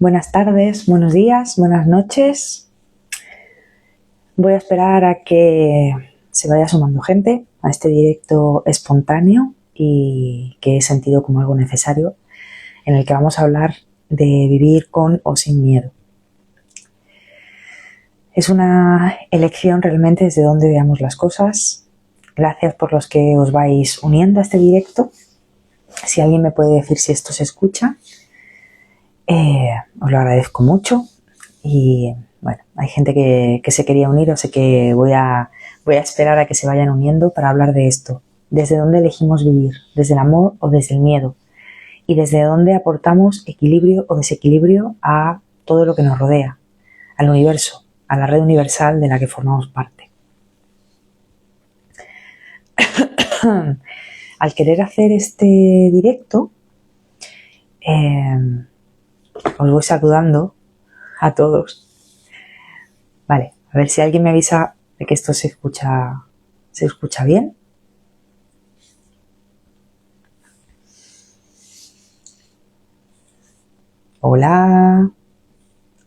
Buenas tardes, buenos días, buenas noches. Voy a esperar a que se vaya sumando gente a este directo espontáneo y que he sentido como algo necesario, en el que vamos a hablar de vivir con o sin miedo. Es una elección realmente desde donde veamos las cosas. Gracias por los que os vais uniendo a este directo. Si alguien me puede decir si esto se escucha, os lo agradezco mucho. Y bueno, hay gente que se quería unir, o sea que voy a esperar a que se vayan uniendo para hablar de esto. ¿Desde dónde elegimos vivir? ¿Desde el amor o desde el miedo? Y desde dónde aportamos equilibrio o desequilibrio a todo lo que nos rodea, al universo, a la red universal de la que formamos parte. Al querer hacer este directo, os voy saludando a todos. Vale, a ver si alguien me avisa de que esto se escucha bien. Hola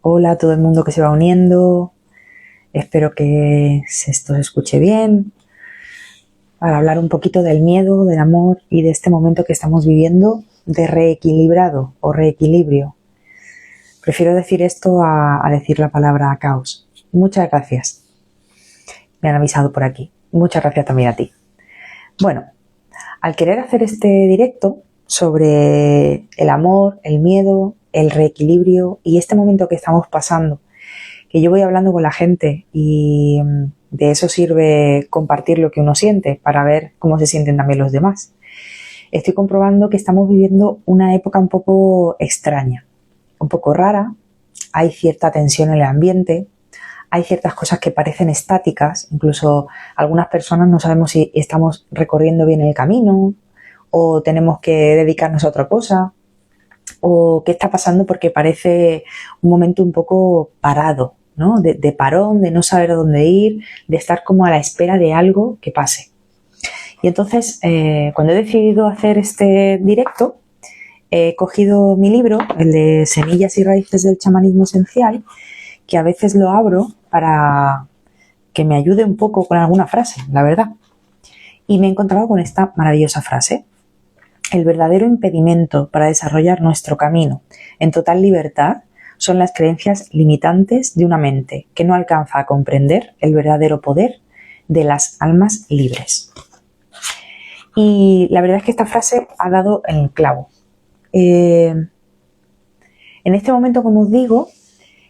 a todo el mundo que se va uniendo. Espero que esto se escuche bien. Para hablar un poquito del miedo, del amor y de este momento que estamos viviendo de reequilibrado o reequilibrio. Prefiero decir esto a decir la palabra caos. Muchas gracias. Me han avisado por aquí. Muchas gracias también a ti. Bueno, al querer hacer este directo sobre el amor, el miedo, el reequilibrio y este momento que estamos pasando, que yo voy hablando con la gente y de eso sirve compartir lo que uno siente para ver cómo se sienten también los demás. Estoy comprobando que estamos viviendo una época un poco extraña, un poco rara. Hay cierta tensión en el ambiente, hay ciertas cosas que parecen estáticas, incluso algunas personas no sabemos si estamos recorriendo bien el camino o tenemos que dedicarnos a otra cosa o qué está pasando, porque parece un momento un poco parado, ¿no? De parón, de no saber a dónde ir, de estar como a la espera de algo que pase. Y entonces, cuando he decidido hacer este directo, he cogido mi libro, el de Semillas y Raíces del Chamanismo Esencial, que a veces lo abro para que me ayude un poco con alguna frase, la verdad. Y me he encontrado con esta maravillosa frase: el verdadero impedimento para desarrollar nuestro camino en total libertad son las creencias limitantes de una mente que no alcanza a comprender el verdadero poder de las almas libres. Y la verdad es que esta frase ha dado en el clavo. En este momento, como os digo,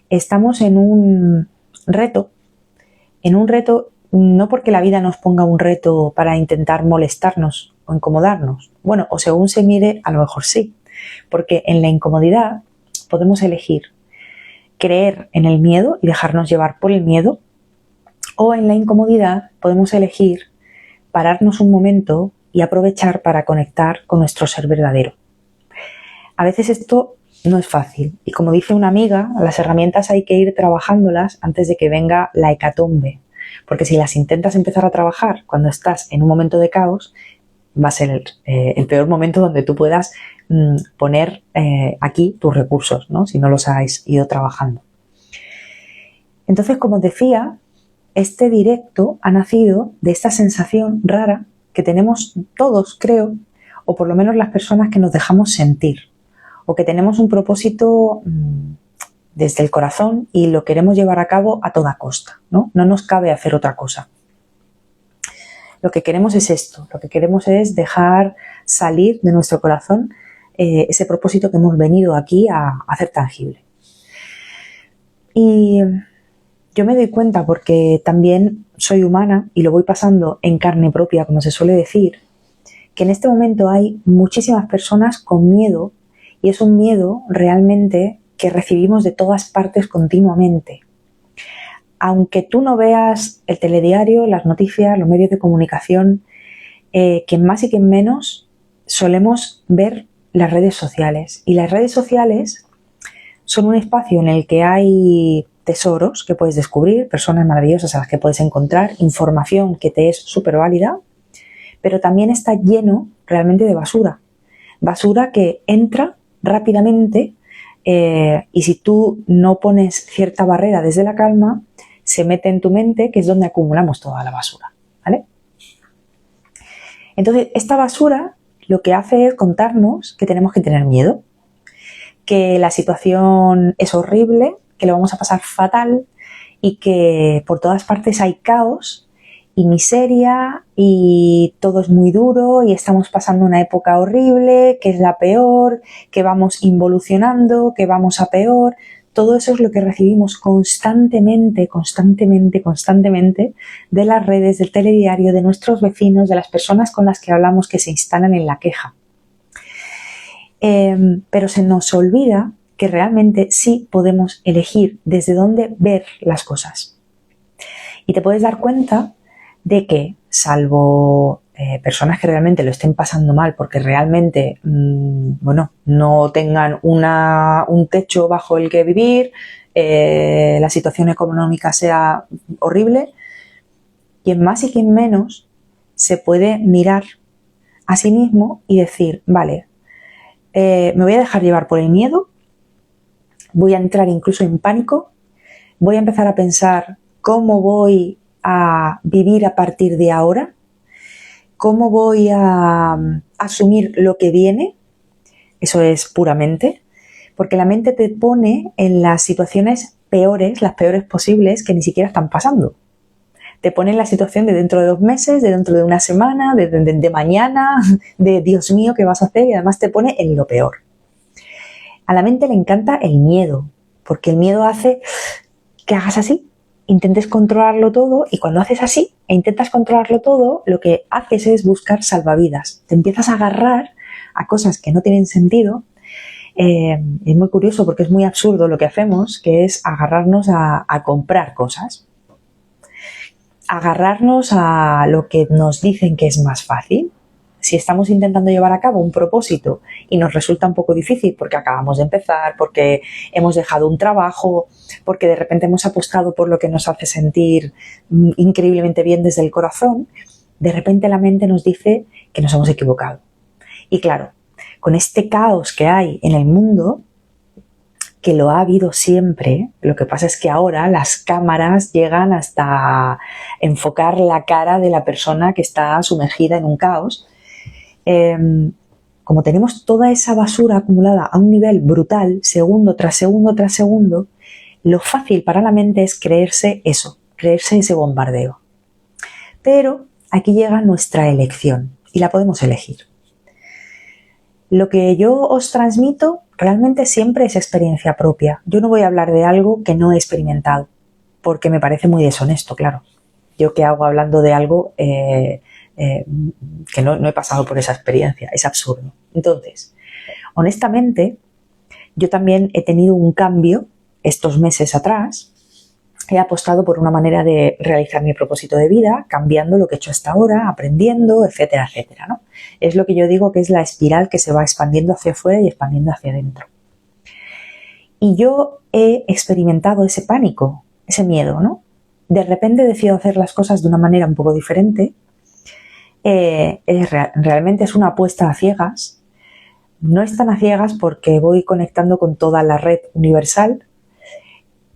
estamos en un reto no porque la vida nos ponga un reto para intentar molestarnos o incomodarnos. Bueno, o según se mire, a lo mejor sí, porque en la incomodidad podemos elegir creer en el miedo y dejarnos llevar por el miedo, o en la incomodidad podemos elegir pararnos un momento y aprovechar para conectar con nuestro ser verdadero. A veces esto no es fácil y, como dice una amiga, las herramientas hay que ir trabajándolas antes de que venga la hecatombe, porque si las intentas empezar a trabajar cuando estás en un momento de caos, va a ser el peor momento donde tú puedas poner aquí tus recursos, ¿no? Si no los has ido trabajando. Entonces, como os decía, este directo ha nacido de esta sensación rara que tenemos todos, creo, o por lo menos las personas que nos dejamos sentir, o que tenemos un propósito desde el corazón y lo queremos llevar a cabo a toda costa, ¿no? No nos cabe hacer otra cosa. Lo que queremos es esto, lo que queremos es dejar salir de nuestro corazón ese propósito que hemos venido aquí a hacer tangible. Y yo me doy cuenta, porque también soy humana y lo voy pasando en carne propia, como se suele decir, que en este momento hay muchísimas personas con miedo, y es un miedo realmente que recibimos de todas partes continuamente. Aunque tú no veas el telediario, las noticias, los medios de comunicación, quien más y quien menos solemos ver las redes sociales. Y las redes sociales son un espacio en el que hay tesoros que puedes descubrir, personas maravillosas a las que puedes encontrar, información que te es súper válida, pero también está lleno realmente de basura. Basura que entra rápidamente Y si tú no pones cierta barrera desde la calma, se mete en tu mente, que es donde acumulamos toda la basura, ¿vale? Entonces, esta basura lo que hace es contarnos que tenemos que tener miedo, que la situación es horrible, que lo vamos a pasar fatal y que por todas partes hay caos y miseria y todo es muy duro y estamos pasando una época horrible, que es la peor, que vamos involucionando, que vamos a peor. Todo eso es lo que recibimos constantemente de las redes, del telediario, de nuestros vecinos, de las personas con las que hablamos que se instalan en la queja. Pero se nos olvida que realmente sí podemos elegir desde dónde ver las cosas. Y te puedes dar cuenta de que, salvo personas que realmente lo estén pasando mal porque realmente no tengan un techo bajo el que vivir, la situación económica sea horrible, quien más y quien menos se puede mirar a sí mismo y decir, vale, me voy a dejar llevar por el miedo, voy a entrar incluso en pánico, voy a empezar a pensar cómo voy a vivir a partir de ahora, cómo voy a asumir lo que viene, eso es puramente, porque la mente te pone en las situaciones peores, las peores posibles, que ni siquiera están pasando. Te pone en la situación de dentro de 2 meses, de dentro de una semana, de mañana, de Dios mío, ¿qué vas a hacer? Y además te pone en lo peor. A la mente le encanta el miedo, porque el miedo hace que hagas así, intentes controlarlo todo, y cuando haces así e intentas controlarlo todo, lo que haces es buscar salvavidas. Te empiezas a agarrar a cosas que no tienen sentido. Es muy curioso porque es muy absurdo lo que hacemos, que es agarrarnos a comprar cosas. Agarrarnos a lo que nos dicen que es más fácil. Si estamos intentando llevar a cabo un propósito y nos resulta un poco difícil porque acabamos de empezar, porque hemos dejado un trabajo, porque de repente hemos apostado por lo que nos hace sentir increíblemente bien desde el corazón, de repente la mente nos dice que nos hemos equivocado. Y claro, con este caos que hay en el mundo, que lo ha habido siempre, lo que pasa es que ahora las cámaras llegan hasta enfocar la cara de la persona que está sumergida en un caos. Como tenemos toda esa basura acumulada a un nivel brutal, segundo tras segundo tras segundo, lo fácil para la mente es creerse eso, creerse ese bombardeo. Pero aquí llega nuestra elección y la podemos elegir. Lo que yo os transmito realmente siempre es experiencia propia. Yo no voy a hablar de algo que no he experimentado, porque me parece muy deshonesto, claro. ¿Yo qué hago hablando de algo que no he pasado por esa experiencia? Es absurdo. Entonces, honestamente, yo también he tenido un cambio estos meses atrás. He apostado por una manera de realizar mi propósito de vida, cambiando lo que he hecho hasta ahora, aprendiendo, etcétera, etcétera, ¿no? Es lo que yo digo que es la espiral que se va expandiendo hacia afuera y expandiendo hacia adentro. Y yo he experimentado ese pánico, ese miedo, ¿no? De repente decido hacer las cosas de una manera un poco diferente. Realmente es una apuesta a ciegas. No es tan a ciegas porque voy conectando con toda la red universal,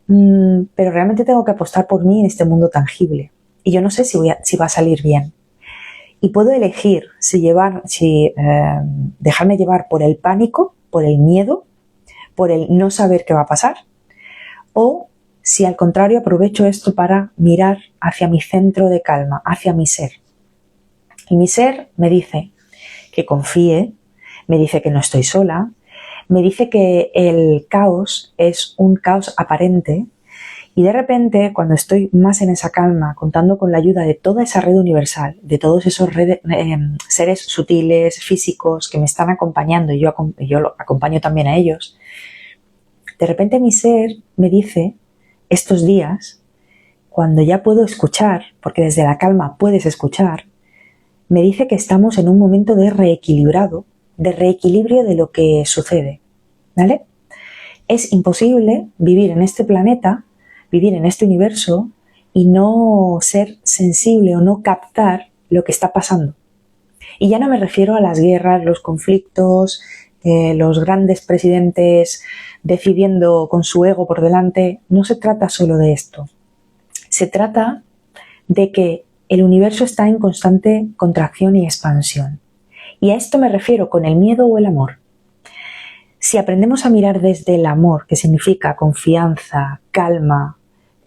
pero realmente tengo que apostar por mí en este mundo tangible. Y yo no sé si va a salir bien. Y puedo elegir si dejarme llevar por el pánico, por el miedo, por el no saber qué va a pasar, o si al contrario aprovecho esto para mirar hacia mi centro de calma, hacia mi ser. Y mi ser me dice que confíe, me dice que no estoy sola, me dice que el caos es un caos aparente, y de repente, cuando estoy más en esa calma, contando con la ayuda de toda esa red universal, de todos esos seres sutiles, físicos que me están acompañando y yo lo acompaño también a ellos, de repente mi ser me dice, estos días, cuando ya puedo escuchar, porque desde la calma puedes escuchar, me dice que estamos en un momento de reequilibrio de lo que sucede, ¿vale? Es imposible vivir en este planeta, vivir en este universo y no ser sensible o no captar lo que está pasando. Y ya no me refiero a las guerras, los conflictos, los grandes presidentes decidiendo con su ego por delante, no se trata solo de esto. Se trata de que el universo está en constante contracción y expansión. Y a esto me refiero con el miedo o el amor. Si aprendemos a mirar desde el amor, que significa confianza, calma,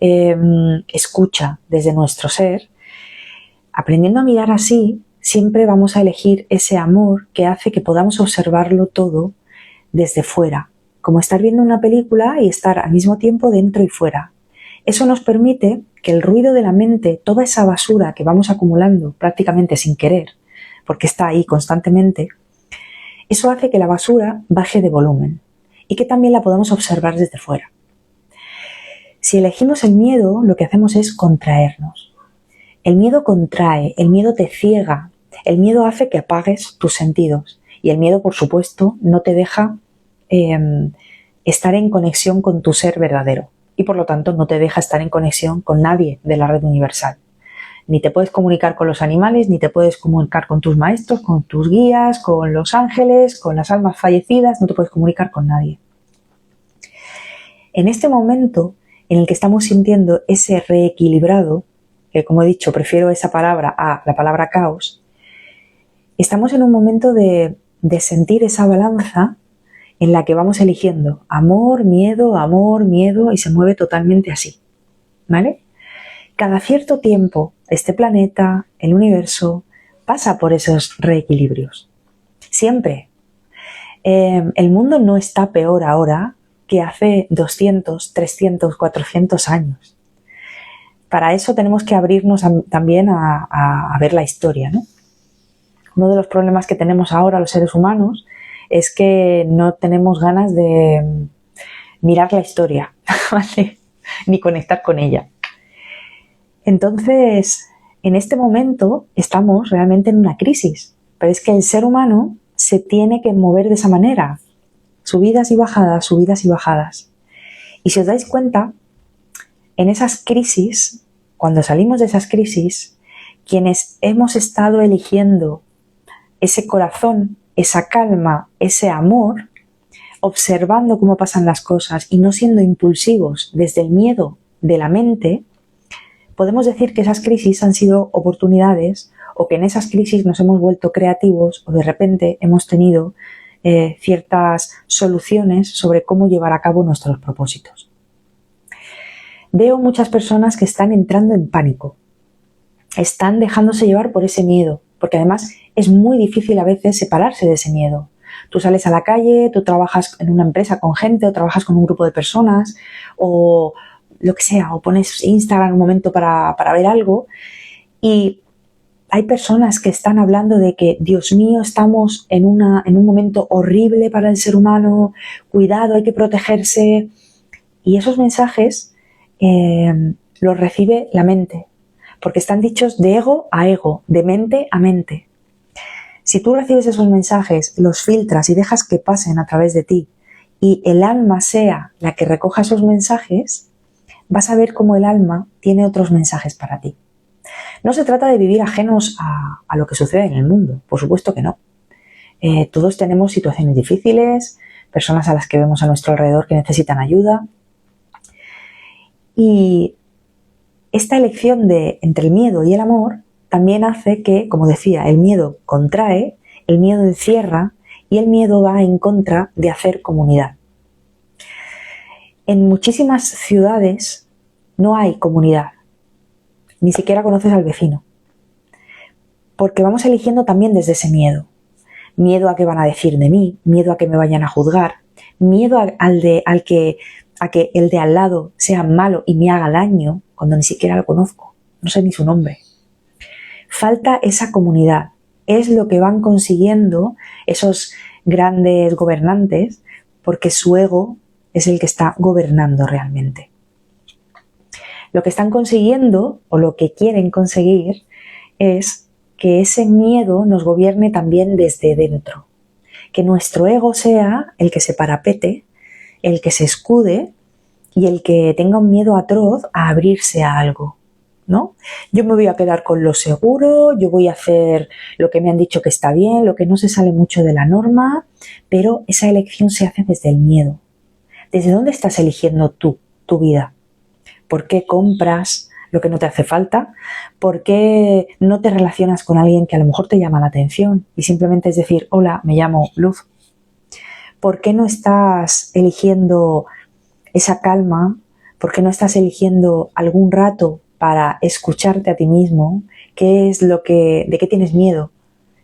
escucha desde nuestro ser, aprendiendo a mirar así, siempre vamos a elegir ese amor que hace que podamos observarlo todo desde fuera, como estar viendo una película y estar al mismo tiempo dentro y fuera. Eso nos permite que el ruido de la mente, toda esa basura que vamos acumulando prácticamente sin querer, porque está ahí constantemente, eso hace que la basura baje de volumen y que también la podamos observar desde fuera. Si elegimos el miedo, lo que hacemos es contraernos. El miedo contrae, el miedo te ciega, el miedo hace que apagues tus sentidos y el miedo, por supuesto, no te deja estar en conexión con tu ser verdadero y por lo tanto no te deja estar en conexión con nadie de la red universal. Ni te puedes comunicar con los animales, ni te puedes comunicar con tus maestros, con tus guías, con los ángeles, con las almas fallecidas, no te puedes comunicar con nadie. En este momento en el que estamos sintiendo ese reequilibrado, que como he dicho, prefiero esa palabra a la palabra caos, estamos en un momento de sentir esa balanza en la que vamos eligiendo amor, miedo, y se mueve totalmente así, ¿vale? Cada cierto tiempo, este planeta, el universo, pasa por esos reequilibrios. Siempre. El mundo no está peor ahora que hace 200, 300, 400 años. Para eso tenemos que abrirnos también a ver la historia, ¿no? Uno de los problemas que tenemos ahora los seres humanos es que no tenemos ganas de mirar la historia, ¿vale? Ni conectar con ella. Entonces, en este momento estamos realmente en una crisis, pero es que el ser humano se tiene que mover de esa manera, subidas y bajadas, subidas y bajadas. Y si os dais cuenta, en esas crisis, cuando salimos de esas crisis, quienes hemos estado eligiendo ese corazón, esa calma, ese amor, observando cómo pasan las cosas y no siendo impulsivos desde el miedo de la mente, podemos decir que esas crisis han sido oportunidades o que en esas crisis nos hemos vuelto creativos o de repente hemos tenido ciertas soluciones sobre cómo llevar a cabo nuestros propósitos. Veo muchas personas que están entrando en pánico, están dejándose llevar por ese miedo, porque además es muy difícil a veces separarse de ese miedo. Tú sales a la calle, tú trabajas en una empresa con gente o trabajas con un grupo de personas o lo que sea, o pones Instagram un momento para ver algo y hay personas que están hablando de que, Dios mío, estamos en un momento horrible para el ser humano, cuidado, hay que protegerse. Y esos mensajes los recibe la mente, porque están dichos de ego a ego, de mente a mente. Si tú recibes esos mensajes, los filtras y dejas que pasen a través de ti y el alma sea la que recoja esos mensajes, vas a ver cómo el alma tiene otros mensajes para ti. No se trata de vivir ajenos a lo que sucede en el mundo, por supuesto que no. Todos tenemos situaciones difíciles, personas a las que vemos a nuestro alrededor que necesitan ayuda. Y esta elección entre el miedo y el amor también hace que, como decía, el miedo contrae, el miedo encierra y el miedo va en contra de hacer comunidad. En muchísimas ciudades no hay comunidad, ni siquiera conoces al vecino, porque vamos eligiendo también desde ese miedo. Miedo a qué van a decir de mí, miedo a que me vayan a juzgar, miedo a que el de al lado sea malo y me haga daño cuando ni siquiera lo conozco, no sé ni su nombre. Falta esa comunidad, es lo que van consiguiendo esos grandes gobernantes porque su ego es el que está gobernando realmente. Lo que están consiguiendo o lo que quieren conseguir es que ese miedo nos gobierne también desde dentro, que nuestro ego sea el que se parapete, el que se escude y el que tenga un miedo atroz a abrirse a algo. ¿no? Yo me voy a quedar con lo seguro, yo voy a hacer lo que me han dicho que está bien, lo que no se sale mucho de la norma, pero esa elección se hace desde el miedo. ¿Desde dónde estás eligiendo tú tu vida? ¿Por qué compras lo que no te hace falta? ¿Por qué no te relacionas con alguien que a lo mejor te llama la atención y simplemente es decir, hola, me llamo Luz? ¿Por qué no estás eligiendo esa calma? ¿Por qué no estás eligiendo algún rato para escucharte a ti mismo? ¿De qué tienes miedo?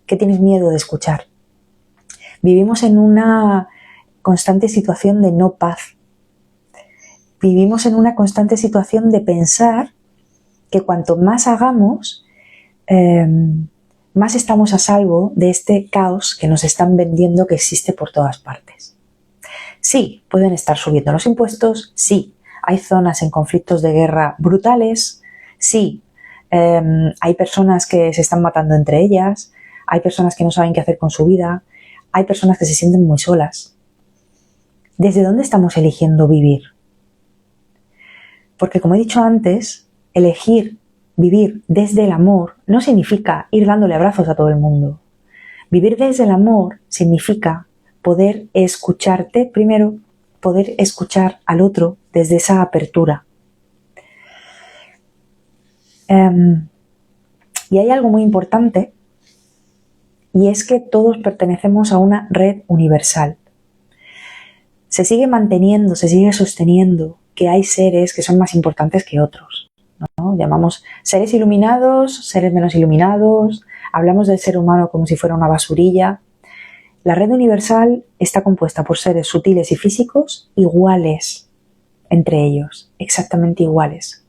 ¿Qué tienes miedo de escuchar? Vivimos en una constante situación de no paz. Vivimos en una constante situación de pensar que cuanto más hagamos, más estamos a salvo de este caos que nos están vendiendo que existe por todas partes. Sí, pueden estar subiendo los impuestos, sí, hay zonas en conflictos de guerra brutales, sí, hay personas que se están matando entre ellas, hay personas que no saben qué hacer con su vida, hay personas que se sienten muy solas. ¿Desde dónde estamos eligiendo vivir? Porque como he dicho antes, elegir vivir desde el amor no significa ir dándole abrazos a todo el mundo. Vivir desde el amor significa poder escucharte primero, poder escuchar al otro desde esa apertura. Y hay algo muy importante, y es que todos pertenecemos a una red universal. Se sigue manteniendo, se sigue sosteniendo que hay seres que son más importantes que otros, ¿no? Llamamos seres iluminados, seres menos iluminados, hablamos del ser humano como si fuera una basurilla. La red universal está compuesta por seres sutiles y físicos iguales entre ellos, exactamente iguales.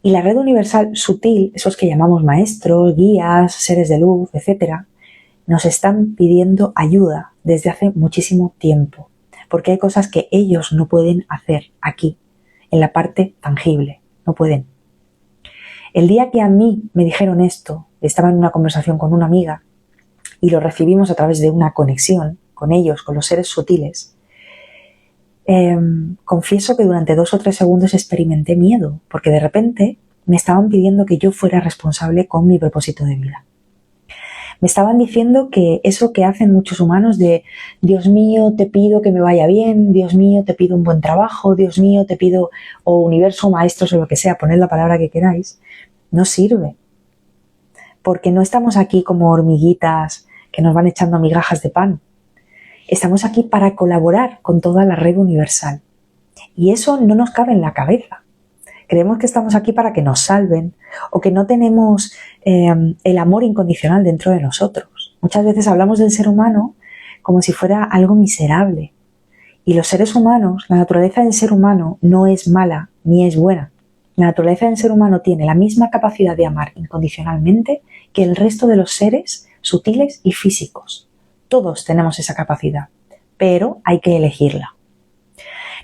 Y la red universal sutil, esos que llamamos maestros, guías, seres de luz, etc., nos están pidiendo ayuda desde hace muchísimo tiempo, porque hay cosas que ellos no pueden hacer aquí, en la parte tangible, no pueden. El día que a mí me dijeron esto, estaba en una conversación con una amiga, y lo recibimos a través de una conexión con ellos, con los seres sutiles, confieso que durante 2 o 3 segundos experimenté miedo, porque de repente me estaban pidiendo que yo fuera responsable con mi propósito de vida. Me estaban diciendo que eso que hacen muchos humanos de Dios mío, te pido que me vaya bien, Dios mío, te pido un buen trabajo, Dios mío, te pido, o universo, maestros o lo que sea, poned la palabra que queráis, no sirve. Porque no estamos aquí como hormiguitas que nos van echando migajas de pan. Estamos aquí para colaborar con toda la red universal. Y eso no nos cabe en la cabeza. Creemos que estamos aquí para que nos salven o que no tenemos el amor incondicional dentro de nosotros. Muchas veces hablamos del ser humano como si fuera algo miserable. Y los seres humanos, la naturaleza del ser humano no es mala ni es buena. La naturaleza del ser humano tiene la misma capacidad de amar incondicionalmente que el resto de los seres sutiles y físicos. Todos tenemos esa capacidad, pero hay que elegirla.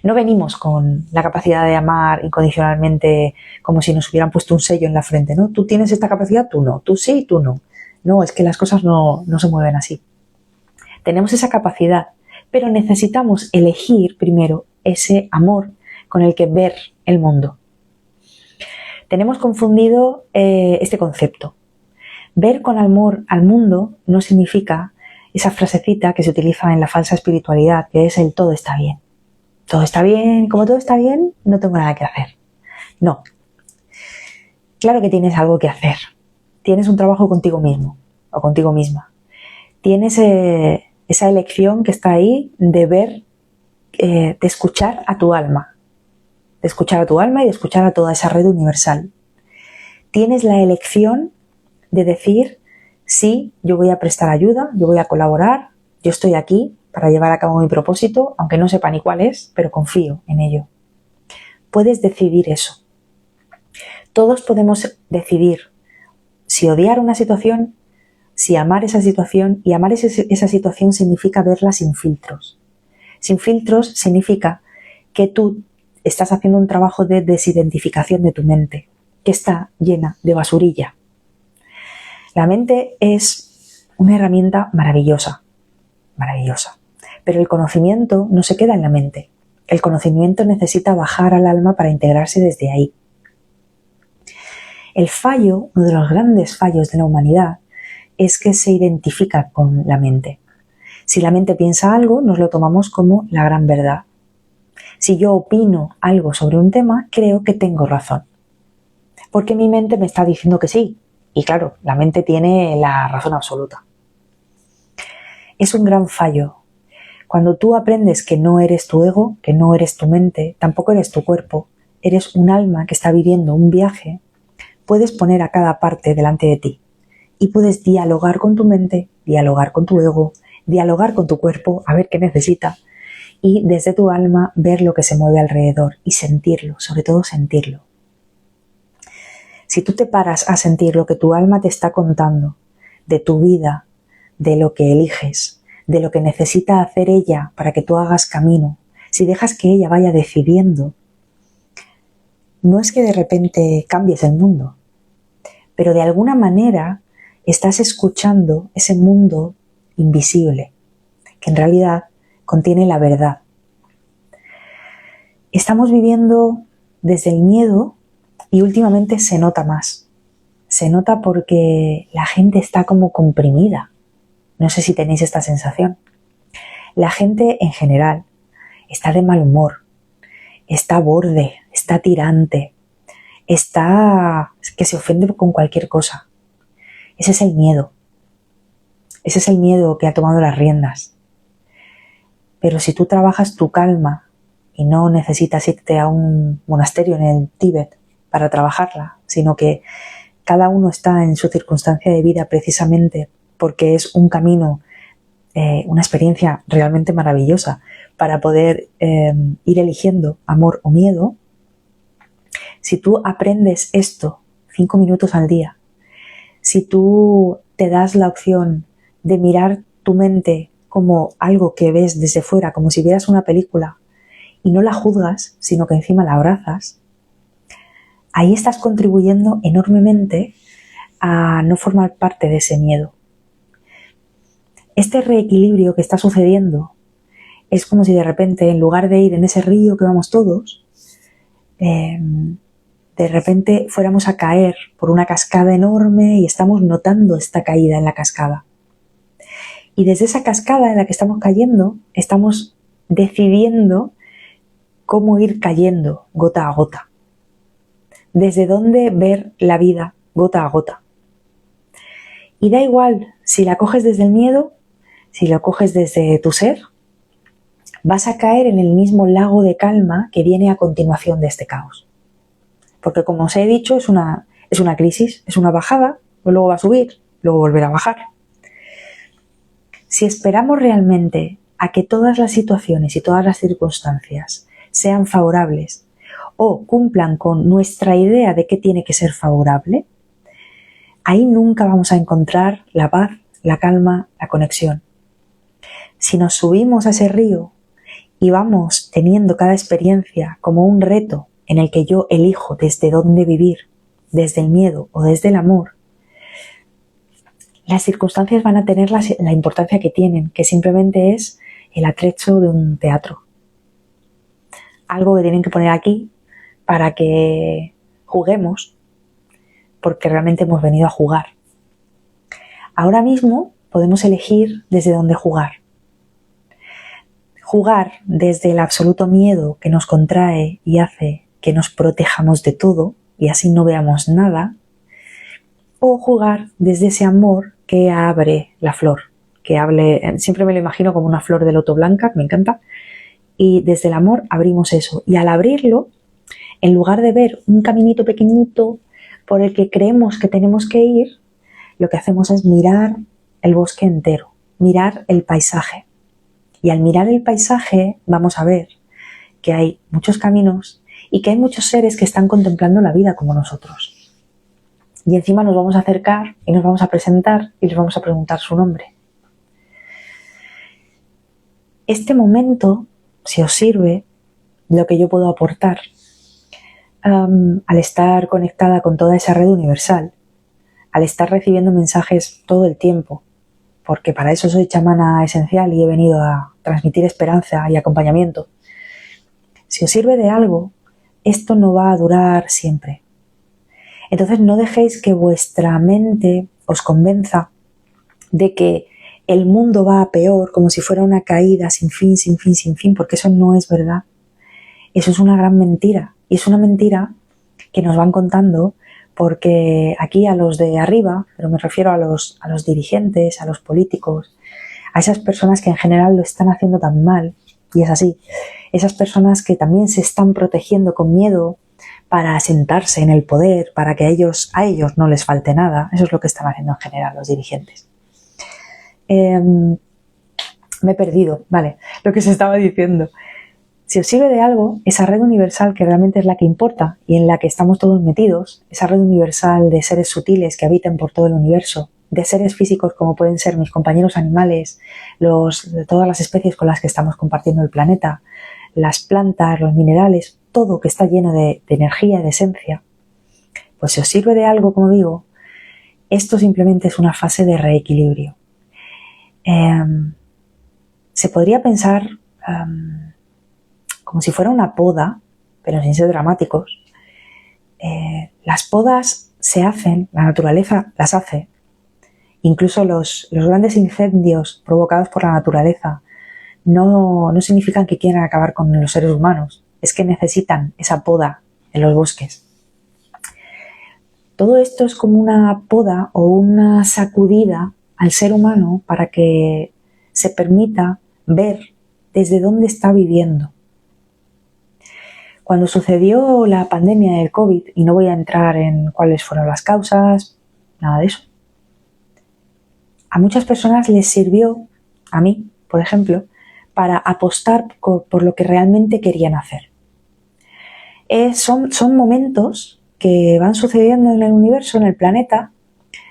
No venimos con la capacidad de amar incondicionalmente como si nos hubieran puesto un sello en la frente, ¿no? Tú tienes esta capacidad, tú no. Tú sí, tú no. No, es que las cosas no se mueven así. Tenemos esa capacidad, pero necesitamos elegir primero ese amor con el que ver el mundo. Tenemos confundido este concepto. Ver con amor al mundo no significa esa frasecita que se utiliza en la falsa espiritualidad, que es el todo está bien. Todo está bien, como todo está bien, no tengo nada que hacer. No. Claro que tienes algo que hacer. Tienes un trabajo contigo mismo o contigo misma. Tienes esa elección que está ahí de ver, de escuchar a tu alma. De escuchar a tu alma y de escuchar a toda esa red universal. Tienes la elección de decir, sí, yo voy a prestar ayuda, yo voy a colaborar, yo estoy aquí para llevar a cabo mi propósito, aunque no sepa ni cuál es, pero confío en ello. Puedes decidir eso. Todos podemos decidir si odiar una situación, si amar esa situación, y amar esa situación significa verla sin filtros. Sin filtros significa que tú estás haciendo un trabajo de desidentificación de tu mente, que está llena de basurilla. La mente es una herramienta maravillosa, maravillosa. Pero el conocimiento no se queda en la mente. El conocimiento necesita bajar al alma para integrarse desde ahí. El fallo, uno de los grandes fallos de la humanidad, es que se identifica con la mente. Si la mente piensa algo, nos lo tomamos como la gran verdad. Si yo opino algo sobre un tema, creo que tengo razón. Porque mi mente me está diciendo que sí. Y claro, la mente tiene la razón absoluta. Es un gran fallo. Cuando tú aprendes que no eres tu ego, que no eres tu mente, tampoco eres tu cuerpo, eres un alma que está viviendo un viaje, puedes poner a cada parte delante de ti y puedes dialogar con tu mente, dialogar con tu ego, dialogar con tu cuerpo, a ver qué necesita y desde tu alma ver lo que se mueve alrededor y sentirlo, sobre todo sentirlo. Si tú te paras a sentir lo que tu alma te está contando de tu vida, de lo que eliges, de lo que necesita hacer ella para que tú hagas camino, si dejas que ella vaya decidiendo, no es que de repente cambies el mundo, pero de alguna manera estás escuchando ese mundo invisible, que en realidad contiene la verdad. Estamos viviendo desde el miedo y últimamente se nota más. Se nota porque la gente está como comprimida. No sé si tenéis esta sensación. La gente en general está de mal humor, está borde, está tirante, está que se ofende con cualquier cosa. Ese es el miedo. Ese es el miedo que ha tomado las riendas. Pero si tú trabajas tu calma y no necesitas irte a un monasterio en el Tíbet para trabajarla, sino que cada uno está en su circunstancia de vida precisamente porque es un camino, una experiencia realmente maravillosa para poder ir eligiendo amor o miedo. Si tú aprendes esto 5 minutos al día, si tú te das la opción de mirar tu mente como algo que ves desde fuera, como si vieras una película y no la juzgas, sino que encima la abrazas, ahí estás contribuyendo enormemente a no formar parte de ese miedo. Este reequilibrio que está sucediendo es como si de repente, en lugar de ir en ese río que vamos todos, de repente fuéramos a caer por una cascada enorme y estamos notando esta caída en la cascada. Y desde esa cascada en la que estamos cayendo, estamos decidiendo cómo ir cayendo gota a gota. Desde dónde ver la vida gota a gota. Y da igual si la coges desde el miedo, si la coges desde tu ser, vas a caer en el mismo lago de calma que viene a continuación de este caos. Porque como os he dicho, es una crisis, es una bajada, luego va a subir, luego volverá a bajar. Si esperamos realmente a que todas las situaciones y todas las circunstancias sean favorables o cumplan con nuestra idea de qué tiene que ser favorable, ahí nunca vamos a encontrar la paz, la calma, la conexión. Si nos subimos a ese río y vamos teniendo cada experiencia como un reto en el que yo elijo desde dónde vivir, desde el miedo o desde el amor, las circunstancias van a tener la importancia que tienen, que simplemente es el atrecho de un teatro. Algo que tienen que poner aquí para que juguemos, porque realmente hemos venido a jugar. Ahora mismo podemos elegir desde dónde jugar. Jugar desde el absoluto miedo que nos contrae y hace que nos protejamos de todo y así no veamos nada, o jugar desde ese amor que abre la flor, siempre me lo imagino como una flor de loto blanca, me encanta, y desde el amor abrimos eso, y al abrirlo, en lugar de ver un caminito pequeñito por el que creemos que tenemos que ir, lo que hacemos es mirar el bosque entero, mirar el paisaje, y al mirar el paisaje vamos a ver que hay muchos caminos y que hay muchos seres que están contemplando la vida como nosotros. Y encima nos vamos a acercar y nos vamos a presentar y les vamos a preguntar su nombre. Este momento, si os sirve, lo que yo puedo aportar, al estar conectada con toda esa red universal, al estar recibiendo mensajes todo el tiempo, porque para eso soy chamana esencial y he venido a transmitir esperanza y acompañamiento. Si os sirve de algo, esto no va a durar siempre. Entonces no dejéis que vuestra mente os convenza de que el mundo va a peor, como si fuera una caída sin fin, sin fin, sin fin, porque eso no es verdad. Eso es una gran mentira. Y es una mentira que nos van contando porque aquí a los de arriba, pero me refiero a los dirigentes, a los políticos, a esas personas que en general lo están haciendo tan mal, y es así, esas personas que también se están protegiendo con miedo para asentarse en el poder, para que a ellos no les falte nada. Eso es lo que están haciendo en general los dirigentes. Me he perdido, vale, lo que se estaba diciendo. Si os sirve de algo, esa red universal que realmente es la que importa y en la que estamos todos metidos, esa red universal de seres sutiles que habitan por todo el universo, de seres físicos como pueden ser mis compañeros animales, de todas las especies con las que estamos compartiendo el planeta, las plantas, los minerales, todo que está lleno de energía, de esencia, pues si os sirve de algo, como digo, esto simplemente es una fase de reequilibrio. Se podría pensar como si fuera una poda, pero sin ser dramáticos. Las podas se hacen, la naturaleza las hace. Incluso los grandes incendios provocados por la naturaleza no significan que quieran acabar con los seres humanos, es que necesitan esa poda en los bosques. Todo esto es como una poda o una sacudida al ser humano para que se permita ver desde dónde está viviendo. Cuando sucedió la pandemia del COVID, y no voy a entrar en cuáles fueron las causas, nada de eso, a muchas personas les sirvió, a mí, por ejemplo, para apostar por lo que realmente querían hacer. Son momentos que van sucediendo en el universo, en el planeta,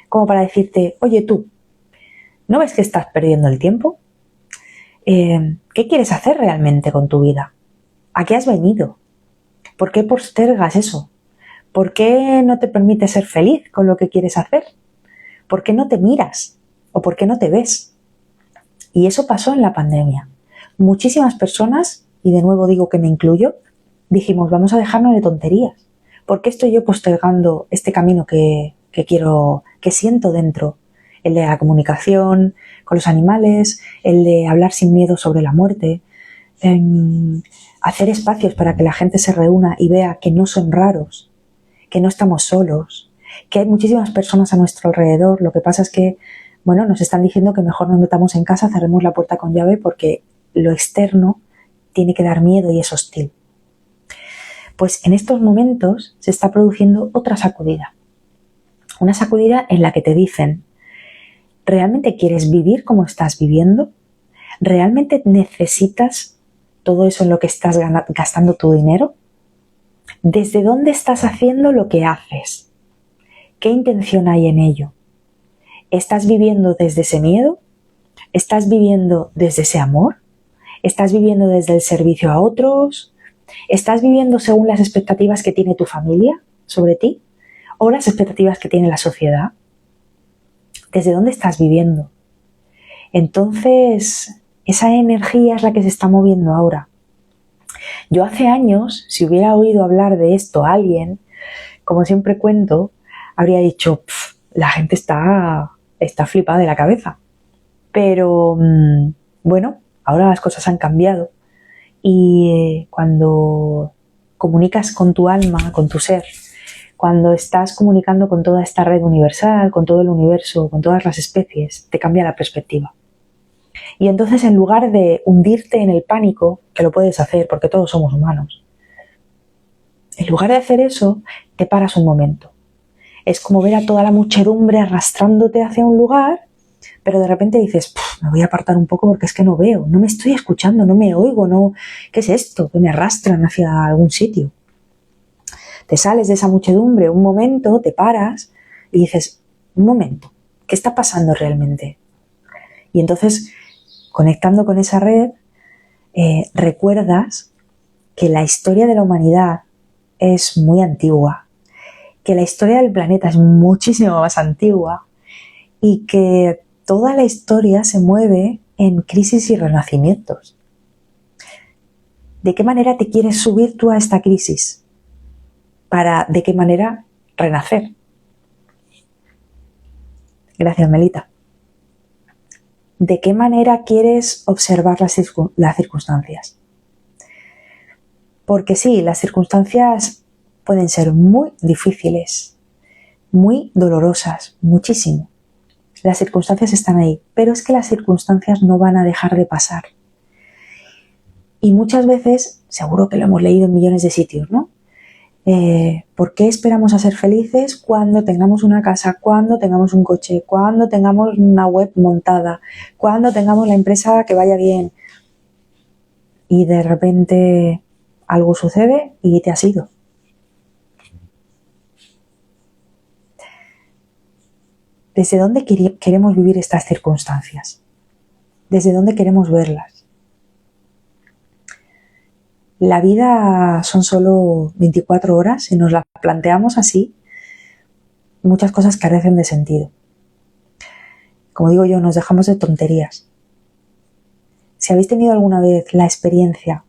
como para decirte, oye tú, ¿no ves que estás perdiendo el tiempo? ¿Qué quieres hacer realmente con tu vida? ¿A qué has venido? ¿Por qué postergas eso? ¿Por qué no te permites ser feliz con lo que quieres hacer? ¿Por qué no te miras? ¿O por qué no te ves? Y eso pasó en la pandemia. Muchísimas personas, y de nuevo digo que me incluyo, dijimos, vamos a dejarnos de tonterías. ¿Por qué estoy yo postergando este camino que quiero, que siento dentro? El de la comunicación con los animales, el de hablar sin miedo sobre la muerte, hacer espacios para que la gente se reúna y vea que no son raros, que no estamos solos, que hay muchísimas personas a nuestro alrededor. Lo que pasa es que, bueno, nos están diciendo que mejor nos metamos en casa, cerremos la puerta con llave porque lo externo tiene que dar miedo y es hostil. Pues en estos momentos se está produciendo otra sacudida. Una sacudida en la que te dicen, ¿realmente quieres vivir como estás viviendo? ¿Realmente necesitas todo eso en lo que estás gastando tu dinero? ¿Desde dónde estás haciendo lo que haces? ¿Qué intención hay en ello? ¿Estás viviendo desde ese miedo? ¿Estás viviendo desde ese amor? ¿Estás viviendo desde el servicio a otros? ¿Estás viviendo según las expectativas que tiene tu familia sobre ti? ¿O las expectativas que tiene la sociedad? ¿Desde dónde estás viviendo? Entonces, esa energía es la que se está moviendo ahora. Yo hace años, si hubiera oído hablar de esto a alguien, como siempre cuento, habría dicho, la gente está flipada de la cabeza. Pero, bueno, ahora las cosas han cambiado. Y cuando comunicas con tu alma, con tu ser, cuando estás comunicando con toda esta red universal, con todo el universo, con todas las especies, te cambia la perspectiva. Y entonces, en lugar de hundirte en el pánico, que lo puedes hacer porque todos somos humanos, en lugar de hacer eso, te paras un momento. Es como ver a toda la muchedumbre arrastrándote hacia un lugar, pero de repente dices, me voy a apartar un poco porque es que no veo, no me estoy escuchando, no me oigo, no, ¿qué es esto? Que me arrastran hacia algún sitio. Te sales de esa muchedumbre un momento, te paras y dices, un momento, ¿qué está pasando realmente? Y entonces, conectando con esa red, recuerdas que la historia de la humanidad es muy antigua, que la historia del planeta es muchísimo más antigua y que toda la historia se mueve en crisis y renacimientos. ¿De qué manera te quieres subir tú a esta crisis? ¿De qué manera renacer. Gracias, Melita. ¿De qué manera quieres observar las circunstancias? Porque sí, las circunstancias pueden ser muy difíciles, muy dolorosas, muchísimo. Las circunstancias están ahí, pero es que las circunstancias no van a dejar de pasar. Y muchas veces, seguro que lo hemos leído en millones de sitios, ¿no? ¿Por qué esperamos a ser felices cuando tengamos una casa, cuando tengamos un coche, cuando tengamos una web montada, cuando tengamos la empresa que vaya bien? Y de repente algo sucede y te has ido. ¿Desde dónde queremos vivir estas circunstancias? ¿Desde dónde queremos verlas? La vida son solo 24 horas, si nos la planteamos así, muchas cosas carecen de sentido. Como digo yo, nos dejamos de tonterías. Si habéis tenido alguna vez la experiencia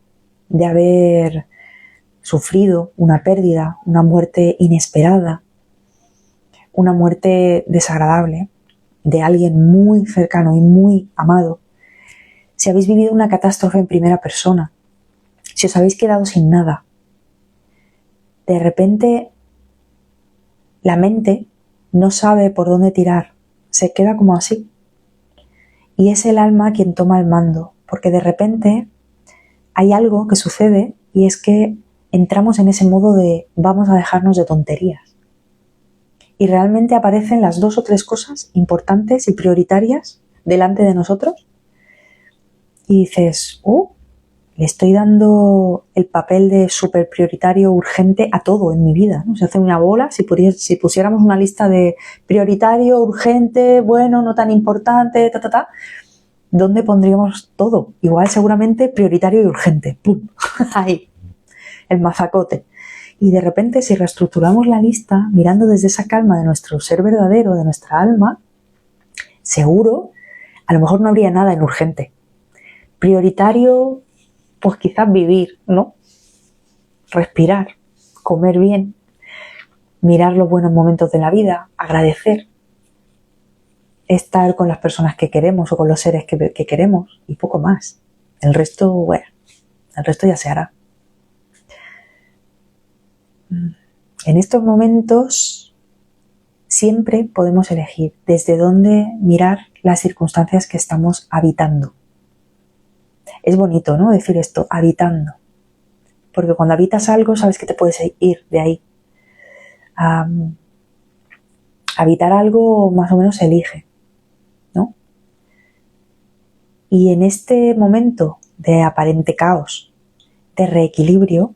de haber sufrido una pérdida, una muerte inesperada, una muerte desagradable de alguien muy cercano y muy amado, si habéis vivido una catástrofe en primera persona, si os habéis quedado sin nada, de repente la mente no sabe por dónde tirar, se queda como así. Y es el alma quien toma el mando, porque de repente hay algo que sucede y es que entramos en ese modo de vamos a dejarnos de tonterías. Y realmente aparecen las 2 o 3 cosas importantes y prioritarias delante de nosotros y dices, le estoy dando el papel de súper prioritario, urgente a todo en mi vida, ¿no? Se hace una bola, si pusiéramos una lista de prioritario, urgente, bueno, no tan importante, ¿dónde pondríamos todo? Igual seguramente prioritario y urgente, ¡pum! Ahí, el mazacote. Y de repente si reestructuramos la lista, mirando desde esa calma de nuestro ser verdadero, de nuestra alma, seguro, a lo mejor no habría nada en urgente. Prioritario, pues quizás vivir, ¿no? Respirar, comer bien, mirar los buenos momentos de la vida, agradecer, estar con las personas que queremos o con los seres que queremos y poco más. El resto, bueno, el resto ya se hará. En estos momentos siempre podemos elegir desde dónde mirar las circunstancias que estamos habitando. Es bonito, ¿no? Decir esto, habitando. Porque cuando habitas algo, sabes que te puedes ir de ahí. Habitar algo más o menos se elige, ¿no? Y en este momento de aparente caos, de reequilibrio,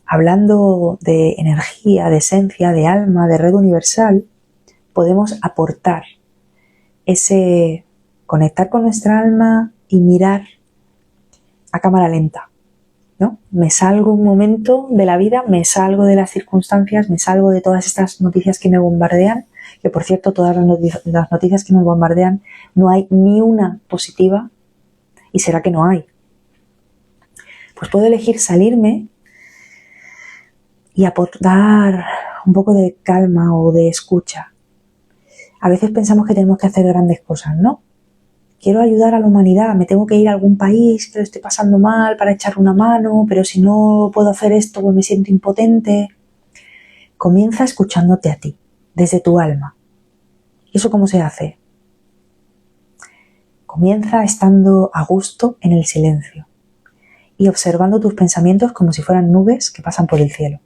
hablando de energía, de esencia, de alma, de red universal, podemos aportar ese conectar con nuestra alma y mirar a cámara lenta, ¿no? Me salgo un momento de la vida, me salgo de las circunstancias, me salgo de todas estas noticias que me bombardean, que por cierto, todas las noticias que me bombardean, no hay ni una positiva, y será que no hay. Pues puedo elegir salirme y aportar un poco de calma o de escucha. A veces pensamos que tenemos que hacer grandes cosas, ¿no? Quiero ayudar a la humanidad, me tengo que ir a algún país que lo estoy pasando mal para echarle una mano, pero si no puedo hacer esto, pues me siento impotente. Comienza escuchándote a ti, desde tu alma. ¿Y eso cómo se hace? Comienza estando a gusto en el silencio y observando tus pensamientos como si fueran nubes que pasan por el cielo.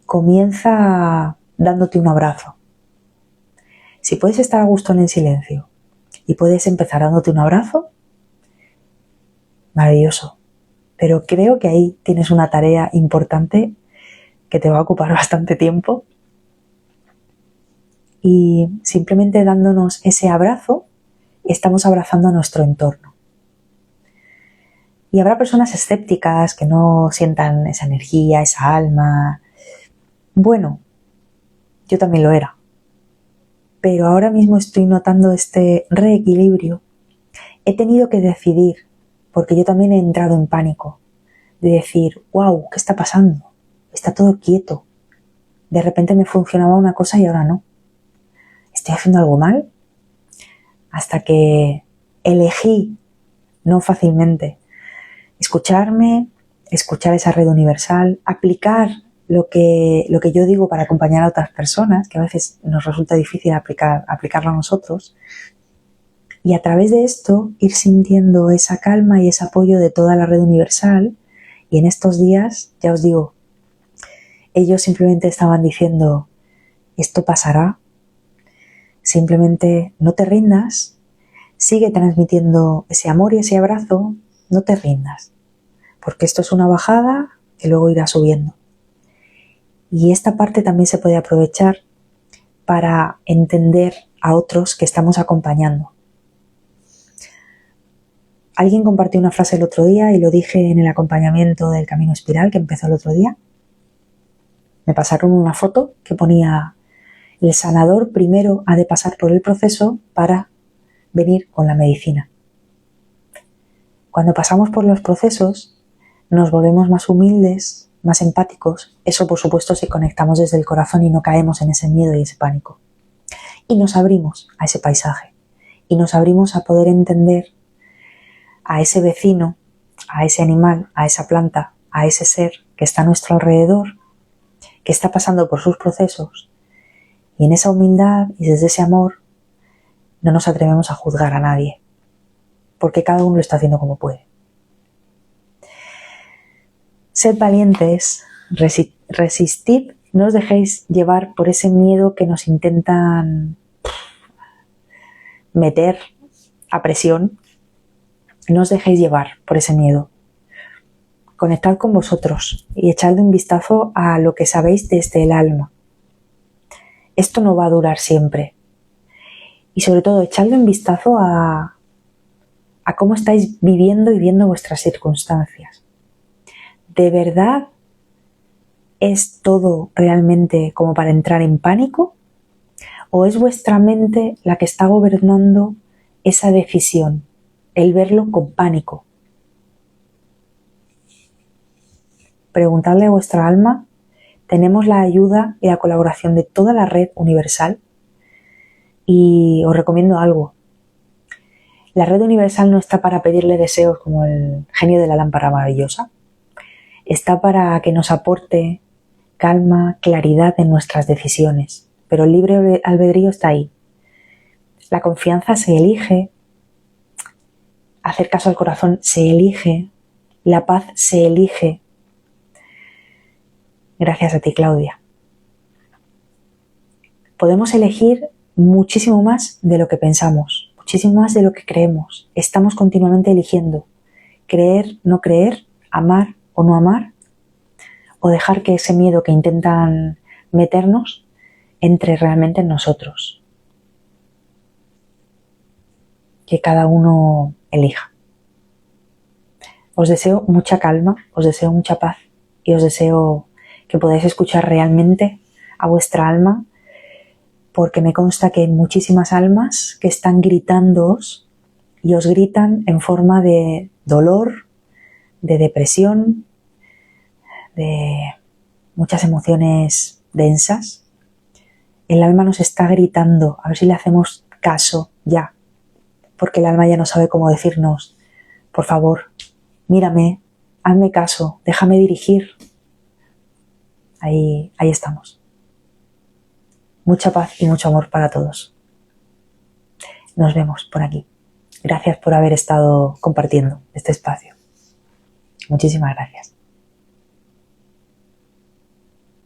Comienza dándote un abrazo. Si puedes estar a gusto en el silencio y puedes empezar dándote un abrazo, maravilloso. Pero creo que ahí tienes una tarea importante que te va a ocupar bastante tiempo. Y simplemente dándonos ese abrazo, estamos abrazando a nuestro entorno. Y habrá personas escépticas que no sientan esa energía, esa alma. Bueno, yo también lo era. Pero ahora mismo estoy notando este reequilibrio. He tenido que decidir, porque yo también he entrado en pánico, de decir, wow, ¿qué está pasando? está todo quieto. De repente me funcionaba una cosa y ahora no. ¿Estoy haciendo algo mal? Hasta que elegí, no fácilmente, escucharme, escuchar esa red universal, aplicar lo que yo digo para acompañar a otras personas, que a veces nos resulta difícil aplicarlo a nosotros, y a través de esto ir sintiendo esa calma y ese apoyo de toda la red universal. Y en estos días, ya os digo, ellos simplemente estaban diciendo, esto pasará, simplemente no te rindas, sigue transmitiendo ese amor y ese abrazo, no te rindas, porque esto es una bajada que luego irá subiendo. Y esta parte también se puede aprovechar para entender a otros que estamos acompañando. Alguien compartió una frase el otro día y lo dije en el acompañamiento del Camino Espiral que empezó el otro día. Me pasaron una foto que ponía: el sanador primero ha de pasar por el proceso para venir con la medicina. Cuando pasamos por los procesos nos volvemos más humildes, más empáticos. Eso, por supuesto, si conectamos desde el corazón y no caemos en ese miedo y ese pánico. Y nos abrimos a ese paisaje y nos abrimos a poder entender a ese vecino, a ese animal, a esa planta, a ese ser que está a nuestro alrededor, que está pasando por sus procesos. Y en esa humildad y desde ese amor no nos atrevemos a juzgar a nadie, porque cada uno lo está haciendo como puede. Sed valientes, resistid, no os dejéis llevar por ese miedo que nos intentan meter a presión. No os dejéis llevar por ese miedo. Conectad con vosotros y echadle un vistazo a lo que sabéis desde el alma. Esto no va a durar siempre. Y sobre todo, echadle un vistazo a cómo estáis viviendo y viendo vuestras circunstancias. ¿De verdad es todo realmente como para entrar en pánico? ¿O es vuestra mente la que está gobernando esa decisión, el verlo con pánico? Preguntadle a vuestra alma. Tenemos la ayuda y la colaboración de toda la red universal. Y os recomiendo algo. La red universal no está para pedirle deseos como el genio de la lámpara maravillosa. Está para que nos aporte calma, claridad en nuestras decisiones. Pero el libre albedrío está ahí. La confianza se elige. Hacer caso al corazón se elige. La paz se elige. Gracias a ti, Claudia. Podemos elegir muchísimo más de lo que pensamos, muchísimo más de lo que creemos. Estamos continuamente eligiendo creer, no creer, amar o no amar, o dejar que ese miedo que intentan meternos entre realmente en nosotros. Que cada uno elija. Os deseo mucha calma, os deseo mucha paz y os deseo que podáis escuchar realmente a vuestra alma, porque me consta que hay muchísimas almas que están gritándoos y os gritan en forma de dolor, de depresión, de muchas emociones densas. El alma nos está gritando, a ver si le hacemos caso ya, porque el alma ya no sabe cómo decirnos: por favor, mírame, hazme caso, déjame dirigir. Ahí estamos. Mucha paz y mucho amor para todos. Nos vemos por aquí. Gracias por haber estado compartiendo este espacio. Muchísimas gracias.